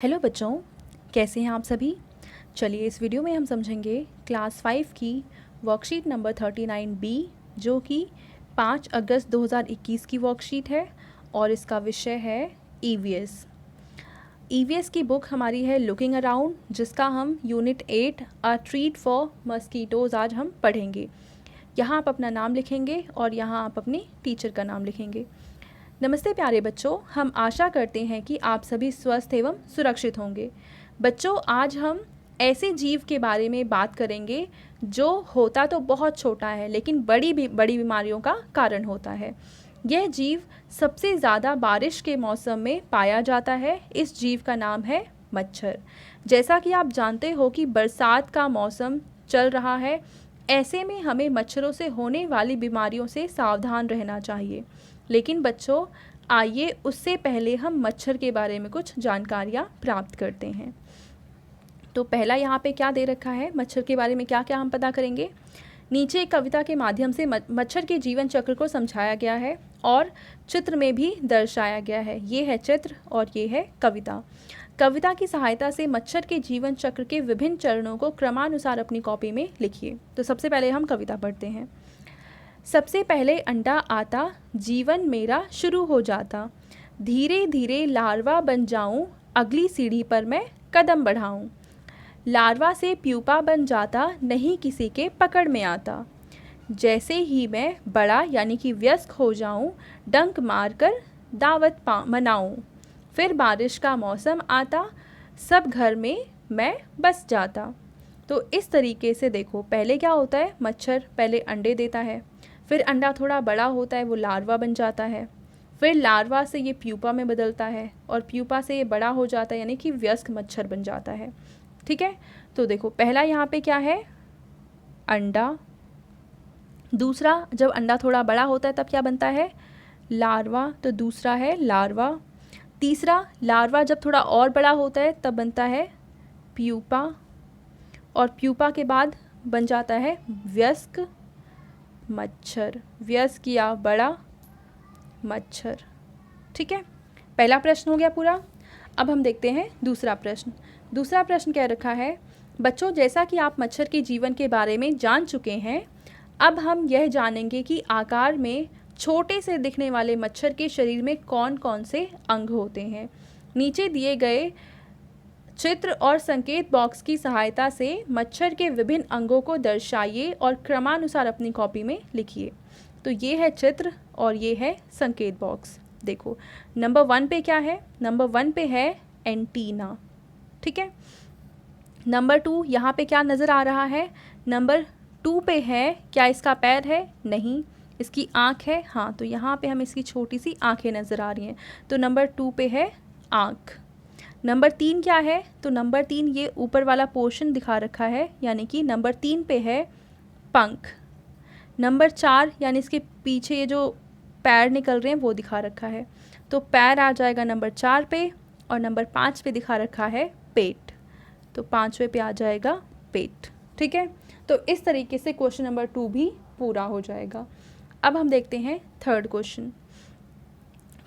Hello बच्चों, कैसे हैं आप सभी। चलिए इस वीडियो में हम समझेंगे क्लास 5 की वर्कशीट नंबर 39B जो कि 5 अगस्त 2021 की वर्कशीट है और इसका विषय है ईवीएस। ईवीएस की बुक हमारी है लुकिंग अराउंड, जिसका हम unit 8 a treat for mosquitoes आज हम पढ़ेंगे। यहाँ आप अपना नाम लिखेंगे और यहाँ आप अपने टीचर का नाम लिखेंगे। नमस्ते प्यारे बच्चों, हम आशा करते हैं कि आप सभी स्वस्थ एवं सुरक्षित होंगे। बच्चों, आज हम ऐसे जीव के बारे में बात करेंगे जो होता तो बहुत छोटा है लेकिन बड़ी बीमारियों का कारण होता है। यह जीव सबसे ज़्यादा बारिश के मौसम में पाया जाता है। इस जीव का नाम है मच्छर। जैसा कि आप जानते हो कि बरसात का मौसम चल रहा है, ऐसे में हमें मच्छरों से होने वाली बीमारियों से सावधान रहना चाहिए। लेकिन बच्चों, आइए उससे पहले हम मच्छर के बारे में कुछ जानकारियाँ प्राप्त करते हैं। तो पहला यहाँ पे क्या दे रखा है, मच्छर के बारे में क्या क्या हम पता करेंगे। नीचे एक कविता के माध्यम से मच्छर के जीवन चक्र को समझाया गया है और चित्र में भी दर्शाया गया है। ये है चित्र और ये है कविता। कविता की सहायता से मच्छर के जीवन चक्र के विभिन्न चरणों को क्रमानुसार अपनी कॉपी में लिखिए। तो सबसे पहले हम कविता पढ़ते हैं। सबसे पहले अंडा आता, जीवन मेरा शुरू हो जाता। धीरे धीरे लार्वा बन जाऊं, अगली सीढ़ी पर मैं कदम बढ़ाऊं। लार्वा से प्यूपा बन जाता, नहीं किसी के पकड़ में आता। जैसे ही मैं बड़ा यानी कि वयस्क हो जाऊं, डंक मारकर दावत मनाऊं। फिर बारिश का मौसम आता, सब घर में मैं बस जाता। तो इस तरीके से देखो, पहले क्या होता है, मच्छर पहले अंडे देता है, फिर अंडा थोड़ा बड़ा होता है, वो लार्वा बन जाता है, फिर लार्वा से ये प्यूपा में बदलता है और प्यूपा से ये बड़ा हो जाता है यानी कि वयस्क मच्छर बन जाता है। ठीक है, तो देखो पहला यहाँ पे क्या है, अंडा। दूसरा, जब अंडा थोड़ा बड़ा होता है तब क्या बनता है, लार्वा। तो दूसरा है लार्वा। तीसरा, लार्वा जब थोड़ा और बड़ा होता है तब बनता है प्यूपा और प्यूपा के बाद बन जाता है वयस्क मच्छर, वयस्क या बड़ा मच्छर। ठीक है, पहला प्रश्न हो गया पूरा। अब हम देखते हैं दूसरा प्रश्न। दूसरा प्रश्न क्या रखा है, बच्चों जैसा कि आप मच्छर के जीवन के बारे में जान चुके हैं, अब हम यह जानेंगे कि आकार में छोटे से दिखने वाले मच्छर के शरीर में कौन कौन से अंग होते हैं। नीचे दिए गए चित्र और संकेत बॉक्स की सहायता से मच्छर के विभिन्न अंगों को दर्शाइए और क्रमानुसार अपनी कॉपी में लिखिए। तो ये है चित्र और ये है संकेत बॉक्स। देखो नंबर 1 पे क्या है, नंबर 1 पे है एंटीना। ठीक है, नंबर 2 यहाँ पे क्या नज़र आ रहा है, नंबर 2 पे है, क्या इसका पैर है, नहीं। इसकी आँख है, हाँ, तो यहाँ पे हमें इसकी छोटी सी आँखें नज़र आ रही हैं, तो नंबर 2 पे है आँख। नंबर 3 क्या है, तो नंबर 3 ये ऊपर वाला पोर्शन दिखा रखा है, यानी कि नंबर 3 पे है पंख। नंबर 4 यानी इसके पीछे ये जो पैर निकल रहे हैं वो दिखा रखा है, तो पैर आ जाएगा नंबर 4 पे। और नंबर 5 पे दिखा रखा है पेट, तो 5वें पे आ जाएगा पेट। ठीक है, तो इस तरीके से क्वेश्चन नंबर 2 भी पूरा हो जाएगा। अब हम देखते हैं थर्ड क्वेश्चन।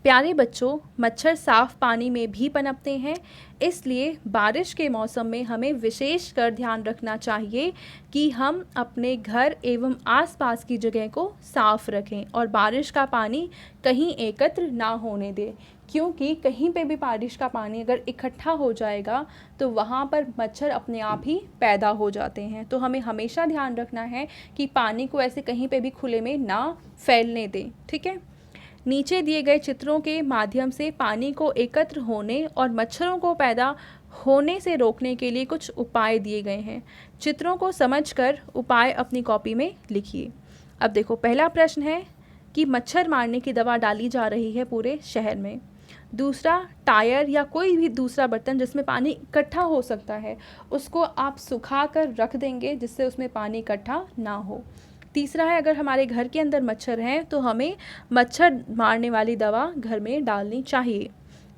प्यारे बच्चों, मच्छर साफ पानी में भी पनपते हैं, इसलिए बारिश के मौसम में हमें विशेष कर ध्यान रखना चाहिए कि हम अपने घर एवं आसपास की जगह को साफ रखें और बारिश का पानी कहीं एकत्र ना होने दें, क्योंकि कहीं पे भी बारिश का पानी अगर इकट्ठा हो जाएगा तो वहाँ पर मच्छर अपने आप ही पैदा हो जाते हैं। तो हमें हमेशा ध्यान रखना है कि पानी को ऐसे कहीं पे भी खुले में ना फैलने दें। ठीक है, नीचे दिए गए चित्रों के माध्यम से पानी को एकत्र होने और मच्छरों को पैदा होने से रोकने के लिए कुछ उपाय दिए गए हैं। चित्रों को समझकर उपाय अपनी कॉपी में लिखिए। अब देखो पहला प्रश्न है कि मच्छर मारने की दवा डाली जा रही है पूरे शहर में। दूसरा, टायर या कोई भी दूसरा बर्तन जिसमें पानी इकट्ठा हो सकता है उसको आप सुखा कर रख देंगे जिससे उसमें पानी इकट्ठा ना हो। तीसरा है, अगर हमारे घर के अंदर मच्छर हैं तो हमें मच्छर मारने वाली दवा घर में डालनी चाहिए।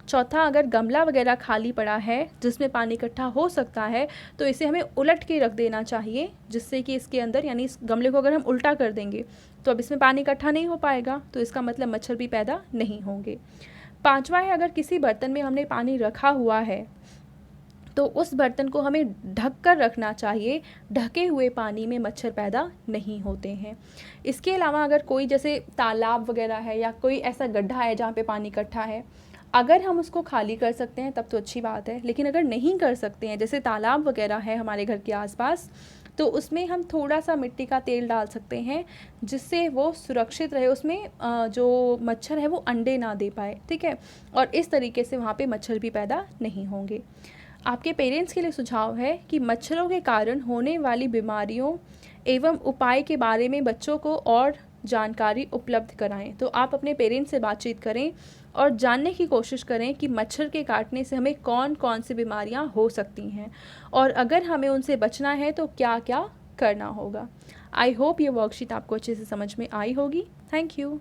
चौथा, अगर गमला वगैरह खाली पड़ा है जिसमें पानी इकट्ठा हो सकता है तो इसे हमें उलट के रख देना चाहिए, जिससे कि इसके अंदर यानी इस गमले को अगर हम उल्टा कर देंगे तो अब इसमें पानी इकट्ठा नहीं हो पाएगा, तो इसका मतलब मच्छर भी पैदा नहीं होंगे। पांचवा है, अगर किसी बर्तन में हमने पानी रखा हुआ है तो उस बर्तन को हमें ढक कर रखना चाहिए। ढके हुए पानी में मच्छर पैदा नहीं होते हैं। इसके अलावा अगर कोई जैसे तालाब वगैरह है या कोई ऐसा गड्ढा है जहाँ पे पानी इकट्ठा है, अगर हम उसको खाली कर सकते हैं तब तो अच्छी बात है, लेकिन अगर नहीं कर सकते हैं, जैसे तालाब वगैरह है हमारे घर के आसपास, तो उसमें हम थोड़ा सा मिट्टी का तेल डाल सकते हैं जिससे वो सुरक्षित रहे, उसमें जो मच्छर है वो अंडे ना दे पाए, ठीक है। और इस तरीके से वहाँ पे मच्छर भी पैदा नहीं होंगे। आपके पेरेंट्स के लिए सुझाव है कि मच्छरों के कारण होने वाली बीमारियों एवं उपाय के बारे में बच्चों को और जानकारी उपलब्ध कराएं। तो आप अपने पेरेंट्स से बातचीत करें और जानने की कोशिश करें कि मच्छर के काटने से हमें कौन कौन सी बीमारियां हो सकती हैं और अगर हमें उनसे बचना है तो क्या क्या करना होगा। आई होप ये वर्कशीट आपको अच्छे से समझ में आई होगी। Thank you.